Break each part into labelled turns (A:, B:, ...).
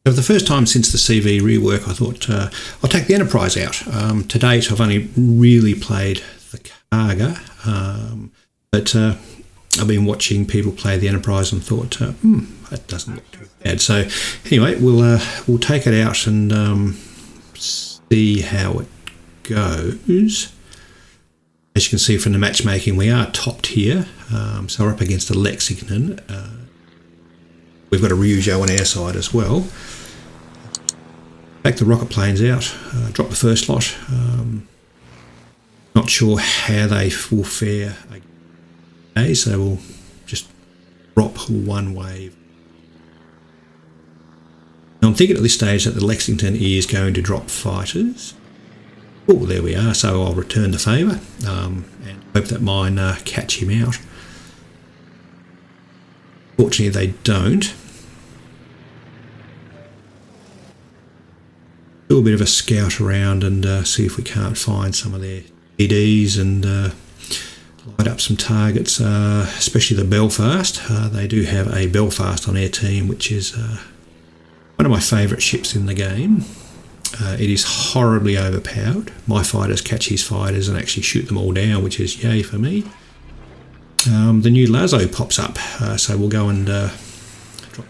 A: For the first time since the CV rework, I thought I'll take the Enterprise out. To date, I've only really played the Cargo, but I've been watching people play the Enterprise and thought, that doesn't look too bad. So anyway, we'll take it out and see how it goes. As you can see from the matchmaking, we are topped here, so we're up against a Lexington. We've got a Ryujo on our side as well. Take the rocket planes out, drop the first lot. Not sure how they will fare again, so we'll just drop one wave. Now I'm thinking at this stage that the Lexington is going to drop fighters. Oh, there we are, so I'll return the favour and hope that mine catch him out. Fortunately they don't. Do a bit of a scout around and see if we can't find some of their DDs and light up some targets, especially the Belfast. They do have a Belfast on their team, which is one of my favourite ships in the game. It is horribly overpowered. My fighters catch his fighters and actually shoot them all down, which is yay for me. The new Lazo pops up, so we'll go and drop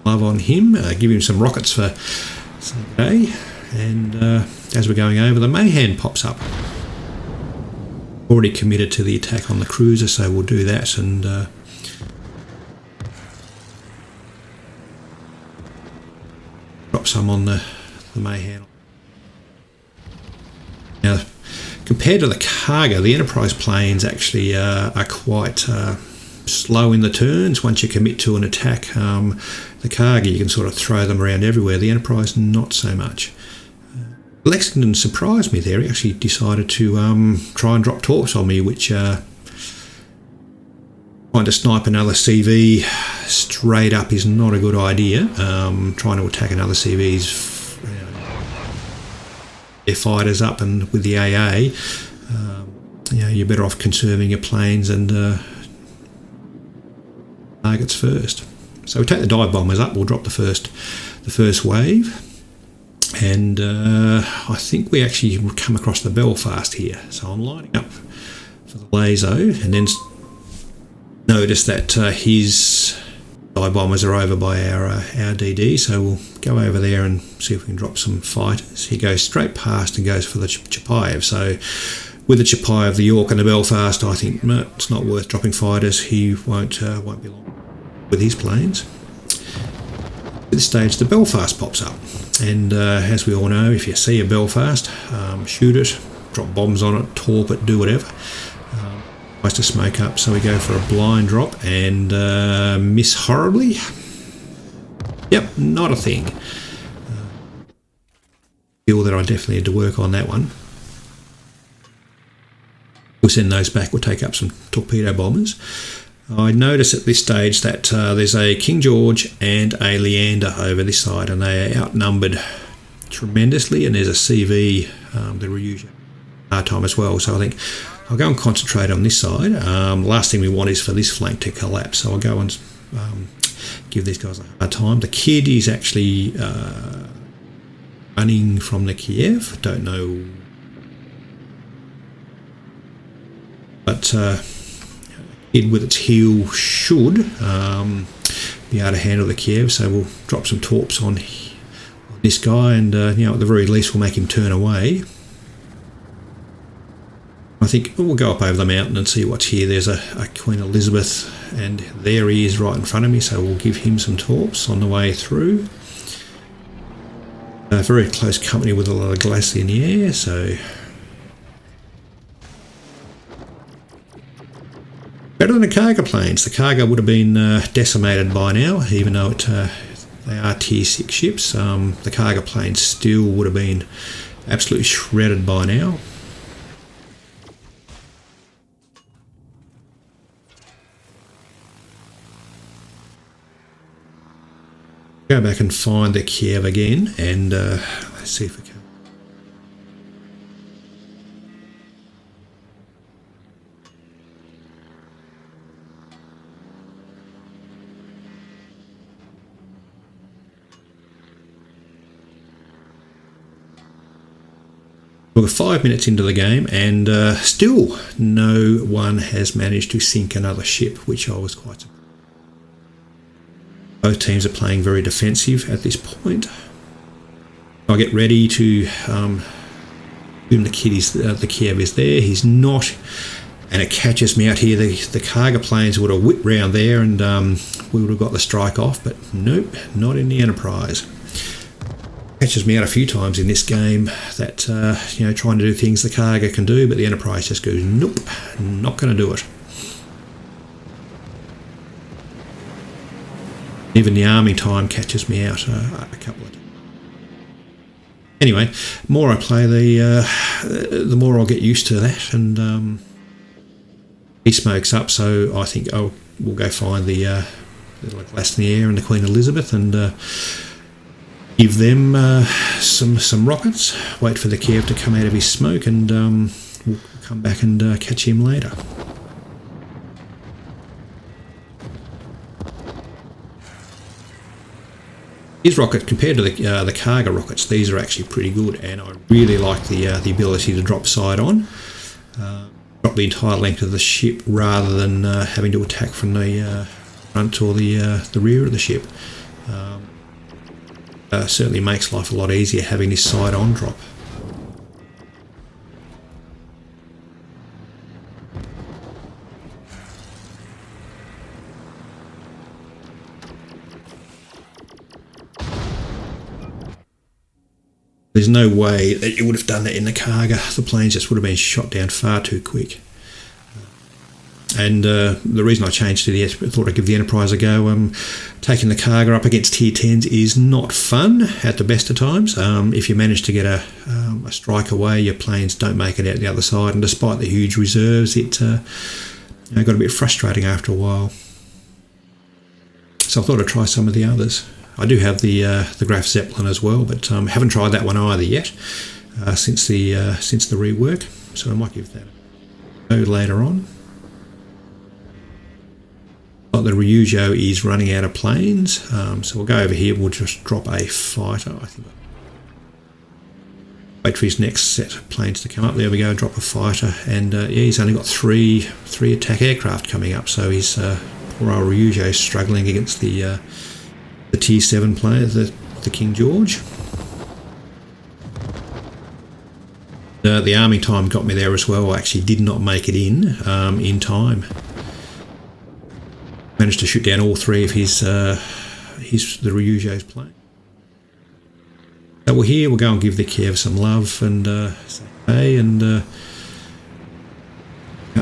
A: love on him, give him some rockets for today. And as we're going over, the Mayhem pops up. Already committed to the attack on the cruiser, so we'll do that and drop some on the Mayhem. Now, compared to the Cargo, the Enterprise planes actually are quite slow in the turns. Once you commit to an attack, the Cargo, you can sort of throw them around everywhere. The Enterprise, not so much. Lexington surprised me there. He actually decided to try and drop torps on me, which trying to snipe another CV straight up is not a good idea. Trying to attack another CV's their fighters up, and with the AA, you're better off conserving your planes and targets first. So we take the dive bombers up. We'll drop the first wave, and I think we actually come across the Belfast here. So I'm lining up for the Lazo, and then notice that his dive bombers are over by our DD, so we'll go over there and see if we can drop some fighters. He goes straight past and goes for the Chapayev. So with the Chapayev, the York and the Belfast, I think it's not worth dropping fighters. He won't be long with his planes. At this stage, the Belfast pops up, and as we all know, if you see a Belfast, shoot it, drop bombs on it, torp it, do whatever. Tries to smoke up, so we go for a blind drop and miss horribly. Yep, not a thing. Feel that I definitely had to work on that one. We'll send those back. We'll take up some torpedo bombers. I notice at this stage that there's a King George and a Leander over this side, and they are outnumbered tremendously, and there's a CV, the Ryujo hard time as well. So I think I'll go and concentrate on this side. Last thing we want is for this flank to collapse, so I'll go and give these guys a hard time. The Kid is actually running from the Kiev. Don't know, but Kid with its heel should be able to handle the Kiev. So we'll drop some torps on this guy, and at the very least we'll make him turn away. I think we'll go up over the mountain and see what's here. There's a Queen Elizabeth, and there he is right in front of me, so we'll give him some torps on the way through. Very close company with a lot of glacier in the air, so better than the Cargo planes. The Cargo would have been decimated by now, even though they are tier 6 ships. The Cargo planes still would have been absolutely shredded by now. Go back and find the Kiev again, and let's see if we can. We're 5 minutes into the game, and still no one has managed to sink another ship, which I was quite surprised. Both teams are playing very defensive at this point. I get ready to boom, the Kiev is there. He's not, and it catches me out here. The cargo planes would have whipped round there, and we would have got the strike off, but nope, not in the Enterprise. Catches me out a few times in this game that trying to do things the cargo can do, but the Enterprise just goes nope, not going to do it. Even the arming time catches me out a couple of times. Anyway, the more I play, the more I'll get used to that, and he smokes up. So I think we'll go find the Glassnier and the Queen Elizabeth and give them some rockets. Wait for the Kiev to come out of his smoke, and we'll come back and catch him later. His rocket, compared to the cargo rockets, these are actually pretty good, and I really like the ability to drop side on, drop the entire length of the ship rather than having to attack from the front or the rear of the ship. Certainly makes life a lot easier having this side on drop. There's no way that you would have done that in the cargo. The planes just would have been shot down far too quick. And the reason I changed to thought I'd give the Enterprise a go. Taking the cargo up against Tier 10s is not fun at the best of times. If you manage to get a strike away, your planes don't make it out the other side, and despite the huge reserves, it got a bit frustrating after a while. So I thought I'd try some of the others. I do have the Graf Zeppelin as well, but haven't tried that one either yet since the rework. So I might give that a go later on. But the Ryujo is running out of planes, so we'll go over here. We'll just drop a fighter. I think. Wait for his next set of planes to come up. There we go. Drop a fighter, and he's only got three attack aircraft coming up. So he's poor old Ryujo is struggling against the Tier 7 player, the King George. The arming time got me there as well. I actually did not make it in time. Managed to shoot down all three of the Ryujo's plane. So we're here. We'll go and give the Kiev some love and say hey and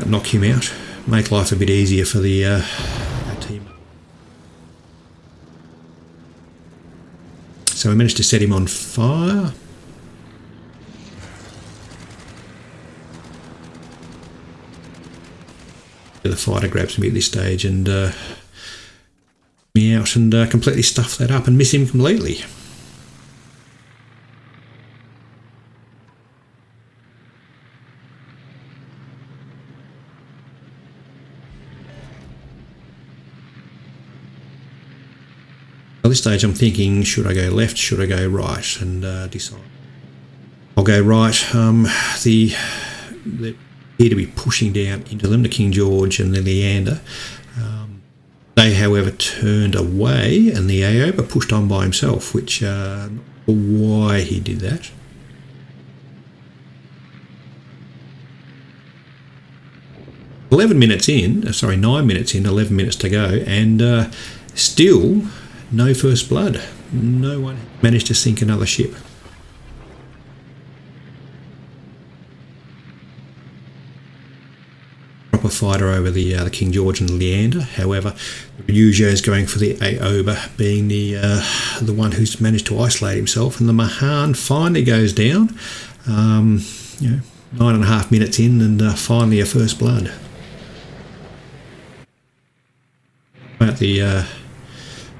A: knock him out. Make life a bit easier for the team. So we managed to set him on fire. The fighter grabs me at this stage and me out and completely stuff that up and miss him completely. At this stage I'm thinking, should I go left, should I go right, and decide. I'll go right. The appear to be pushing down into them, the King George and the Leander. They, however, turned away, and the Aoba pushed on by himself, which not sure why he did that. Nine minutes in, 11 minutes to go, and still no first blood. No one managed to sink another ship. A fighter over the King George and the Leander. However, Ryujo is going for the Aoba, being the one who's managed to isolate himself, and the Mahan finally goes down. 9.5 minutes in, and finally a first blood. About the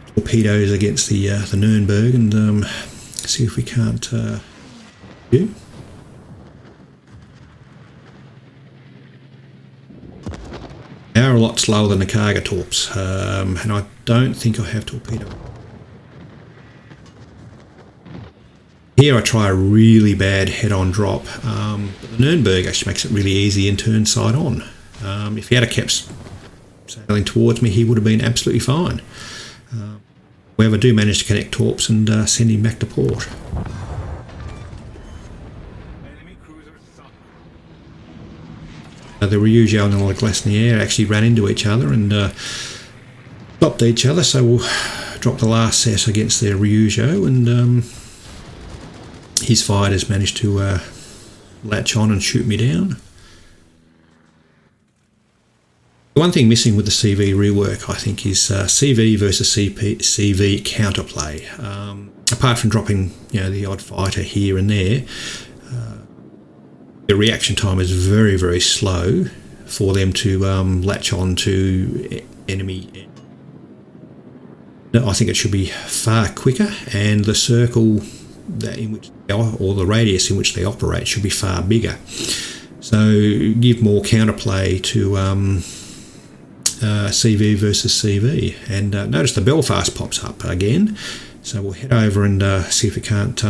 A: torpedoes against the Nürnberg, and see if we can't do. They are a lot slower than the cargo torps, and I don't think I have torpedo. Here I try a really bad head-on drop, but the Nürnberg actually makes it really easy and turns side on. If he had kept sailing towards me, he would have been absolutely fine. However, I do manage to connect torps and send him back to port. The Ryujo and the Glacier actually ran into each other and stopped each other, so we'll drop the last set against their Ryujo, and his fighters managed to latch on and shoot me down. The one thing missing with the CV rework, I think, is CV versus CV counterplay. Apart from dropping, the odd fighter here and there, the reaction time is very, very slow for them to latch on to enemy. I think it should be far quicker, and the circle in which or the radius in which they operate should be far bigger. So give more counterplay to CV versus CV. And notice the Belfast pops up again. So we'll head over and see if we can't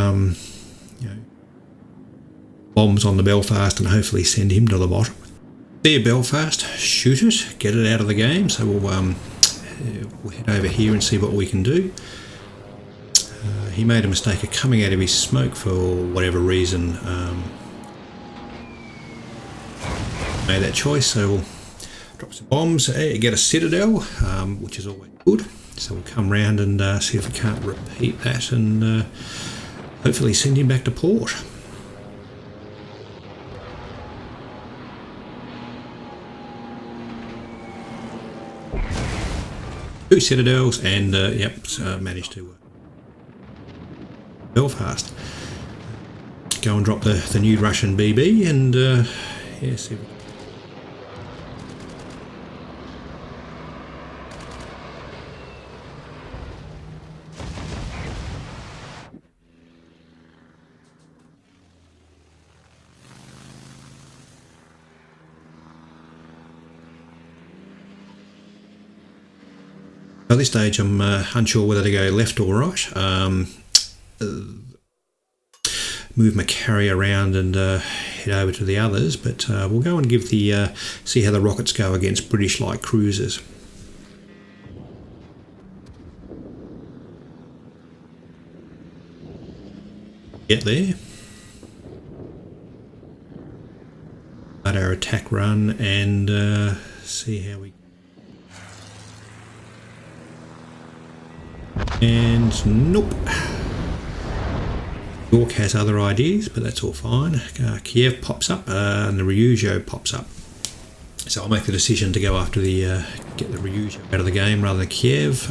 A: bombs on the Belfast and hopefully send him to the bottom. See a Belfast, shoot it, get it out of the game. So we'll head over here and see what we can do. He made a mistake of coming out of his smoke for whatever reason. Made that choice, so we'll drop some bombs, get a citadel, which is always good. So we'll come round and see if we can't repeat that and hopefully send him back to port. Two citadels and managed to Belfast. Go and drop the new Russian BB and see if at this stage I'm unsure whether to go left or right. Move my carrier around and head over to the others, but we'll go and give the see how the rockets go against British light cruisers. Get there. Start our attack run and see how we. And nope. York has other ideas, but that's all fine. Kiev pops up and the Ryujo pops up. So I'll make the decision to go after the get the Ryujo out of the game rather than Kiev.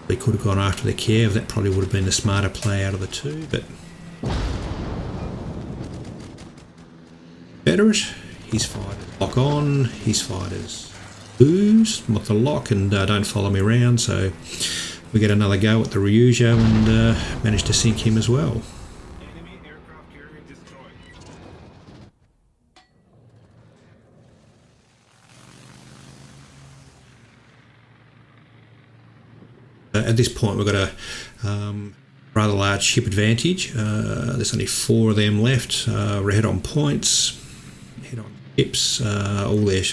A: We could have gone after the Kiev. That probably would have been the smarter play out of the two, but better it. His fighters lock on. His fighters lose with the lock and don't follow me around. So we get another go at the Ryujo and manage to sink him as well.
B: Enemy aircraft carrier destroyed.
A: At this point we've got a rather large ship advantage. There's only 4 of them left. We're ahead on points, head on ships, all their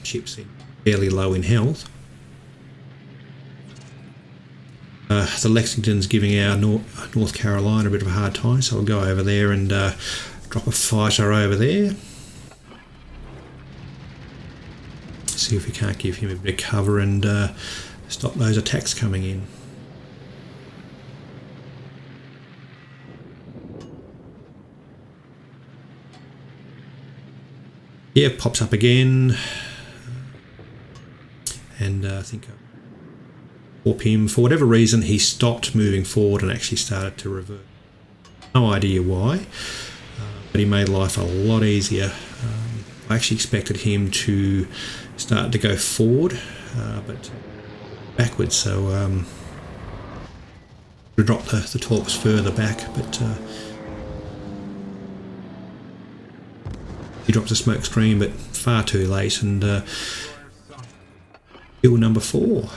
A: ships in fairly low in health. The Lexington's giving our North Carolina a bit of a hard time, so I'll go over there and drop a fighter over there. See if we can't give him a bit of cover and stop those attacks coming in. Yeah, pops up again, and I think warp him. For whatever reason, he stopped moving forward and actually started to revert. No idea why, but he made life a lot easier. I actually expected him to start to go forward, but backwards, so to drop the torps further back, but he drops a smoke screen, but far too late, and kill number 4.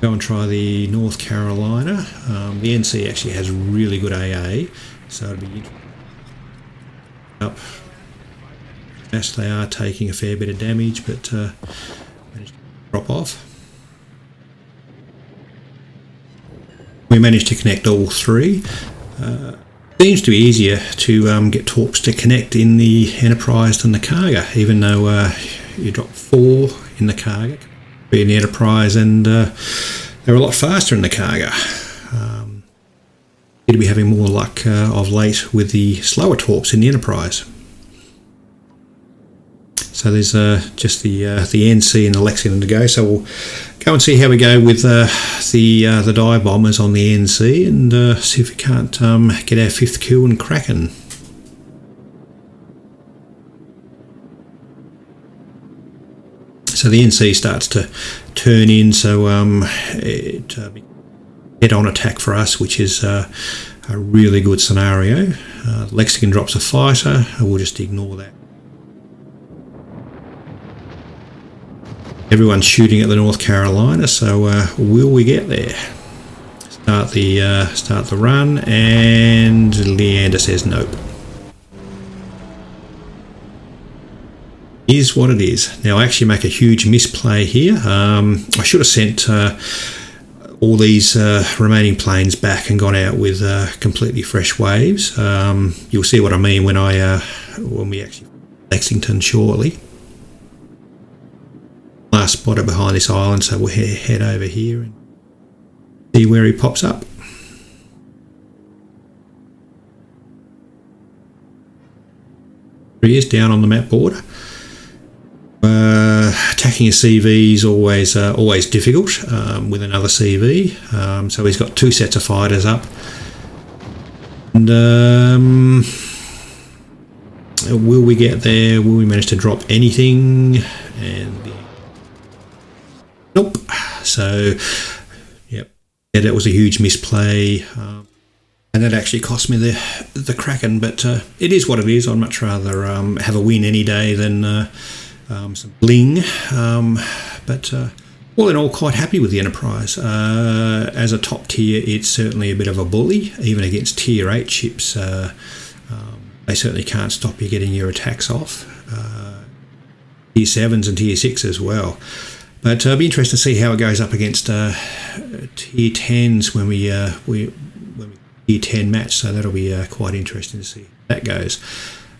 A: Go and try the North Carolina. The NC actually has really good AA, so it'll be interesting. Up. Yes, they are taking a fair bit of damage, but managed to drop off. We managed to connect all three. Seems to be easier to get torps to connect in the Enterprise than the Cargo, even though you drop 4 in the Cargo, in the Enterprise, and they're a lot faster in the Cargo. Seem to be having more luck of late with the slower torps in the Enterprise. So there's just the NC and the Lexington to go. So we'll go and see how we go with the dive bombers on the NC, and see if we can't get our 5th kill and Kraken. So the NC starts to turn in, so it head-on attack for us, which is a really good scenario. Lexington drops a fighter, and we'll just ignore that. Everyone's shooting at the North Carolina, so will we get there? Start the run, and Leander says nope. Is what it is. Now I actually make a huge misplay here. I should have sent all these remaining planes back and gone out with completely fresh waves. You'll see what I mean when we actually Lexington shortly. Last spotter behind this island, so we'll head over here and see where he pops up. There he is, down on the map border. Attacking a CV is always difficult with another CV. So he's got 2 sets of fighters up, and will we get there? Will we manage to drop anything? And nope. So, yep, yeah, that was a huge misplay, and that actually cost me the Kraken. But it is what it is. I'd much rather have a win any day than some bling. But all in all, quite happy with the Enterprise. As a top tier, it's certainly a bit of a bully, even against tier 8 ships. They certainly can't stop you getting your attacks off. Tier 7s and tier 6 as well. But it'll be interesting to see how it goes up against tier 10s when we tier 10 match. So that'll be quite interesting to see how that goes.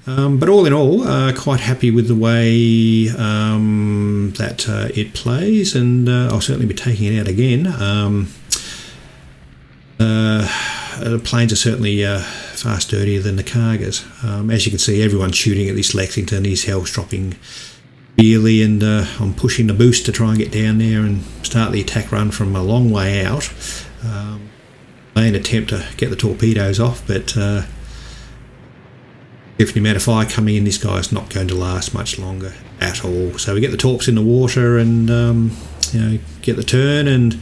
A: But all in all, quite happy with the way that it plays, and I'll certainly be taking it out again. The planes are certainly far sturdier than the Cargos. As you can see, everyone's shooting at this Lexington. His health's dropping severely, and I'm pushing the boost to try and get down there and start the attack run from a long way out. Main attempt to get the torpedoes off, but if the amount of fire coming in, this guy's not going to last much longer at all. So we get the torps in the water, and get the turn, and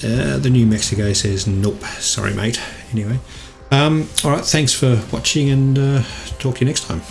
A: the New Mexico says nope, sorry mate. Anyway, all right, thanks for watching, and talk to you next time.